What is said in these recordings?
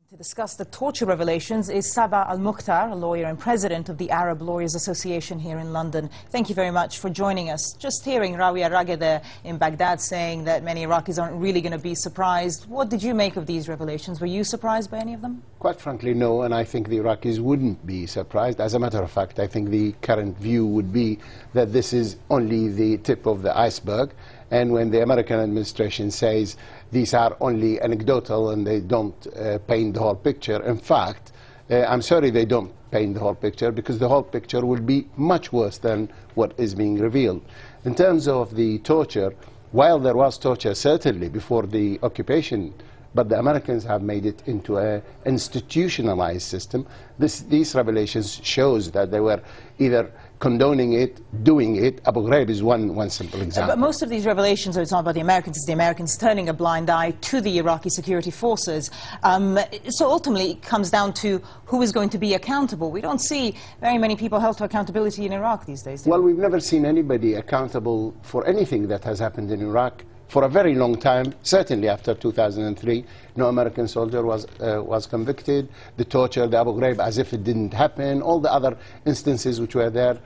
To discuss the torture revelations is Sabah Al-Mukhtar, a lawyer and president of the Arab Lawyers Association here in London. Thank you very much for joining us. Just hearing Rawia Rageh there in Baghdad saying that many Iraqis aren't really going to be surprised. What did you make of these revelations? Were you surprised by any of them? Quite frankly, no, and I think the Iraqis wouldn't be surprised. As a matter of fact, I think the current view would be that this is only the tip of the iceberg. And when the American administration says these are only anecdotal and they don't paint the whole picture, in fact, I'm sorry they don't paint the whole picture, because the whole picture will be much worse than what is being revealed. In terms of the torture, while there was torture certainly before the occupation, but the Americans have made it into an institutionalized system. These revelations shows that they were either condoning it, doing it. Abu Ghraib is one simple example. But most of these revelations, it's not about the Americans, it's the Americans turning a blind eye to the Iraqi security forces. So ultimately it comes down to who is going to be accountable. We don't see very many people held to accountability in Iraq these days. Well, we've never seen anybody accountable for anything that has happened in Iraq for a very long time. Certainly after 2003, no American soldier was convicted. The torture, the Abu Ghraib, as if it didn't happen. All the other instances which were there,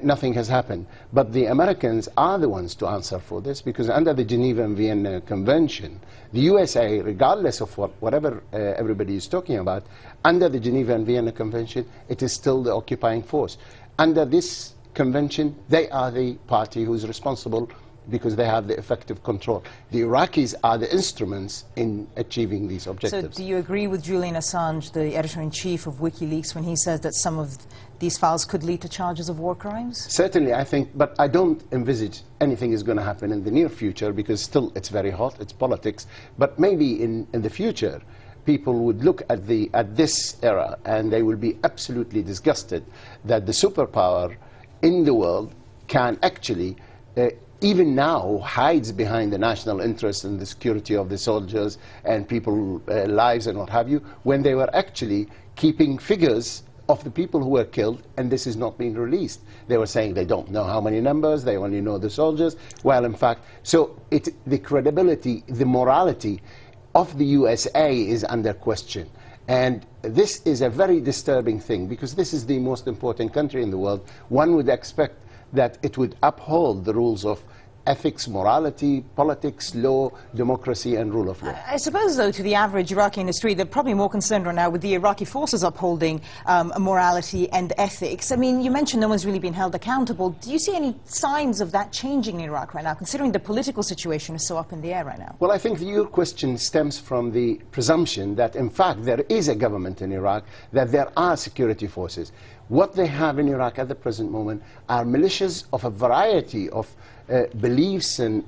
nothing has happened. But the Americans are the ones to answer for this, because under the Geneva and Vienna Convention, the USA, regardless of whatever everybody is talking about, under the Geneva and Vienna Convention, it is still the occupying force. Under this convention, they are the party who is responsible, because they have the effective control. The Iraqis are the instruments in achieving these objectives. So do you agree with Julian Assange, the editor-in-chief of WikiLeaks, when he says that some of these files could lead to charges of war crimes? Certainly, I think, but I don't envisage anything is going to happen in the near future, because still it's very hot, it's politics. But maybe in the future, people would look at this era and they will be absolutely disgusted that the superpower in the world can actually even now hides behind the national interest and the security of the soldiers and people's lives and what have you, when they were actually keeping figures of the people who were killed, and this is not being released. They were saying they don't know how many numbers, they only know the soldiers, while in fact, so the credibility, the morality of the USA is under question. And this is a very disturbing thing, because this is the most important country in the world. One would expect that it would uphold the rules of ethics, morality, politics, law, democracy, and rule of law. I suppose, though, to the average Iraqi in the street, they're probably more concerned right now with the Iraqi forces upholding morality and ethics. I mean, you mentioned no one's really been held accountable. Do you see any signs of that changing in Iraq right now, considering the political situation is so up in the air right now? Well, I think your question stems from the presumption that, in fact, there is a government in Iraq, that there are security forces. What they have in Iraq at the present moment are militias of a variety of beliefs and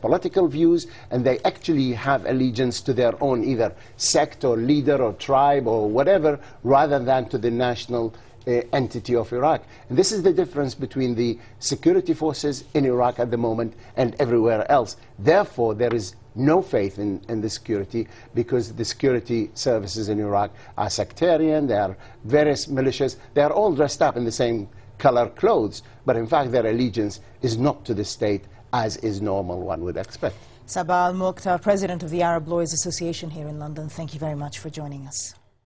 political views, and they actually have allegiance to their own either sect or leader or tribe or whatever, rather than to the national entity of Iraq. And this is the difference between the security forces in Iraq at the moment and everywhere else. Therefore, there is no faith in the security, because the security services in Iraq are sectarian, they are various militias, they are all dressed up in the same color clothes, but in fact their allegiance is not to the state, as is normal, one would expect. Sabah Al-Mukhtar, president of the Arab Lawyers Association here in London, thank you very much for joining us.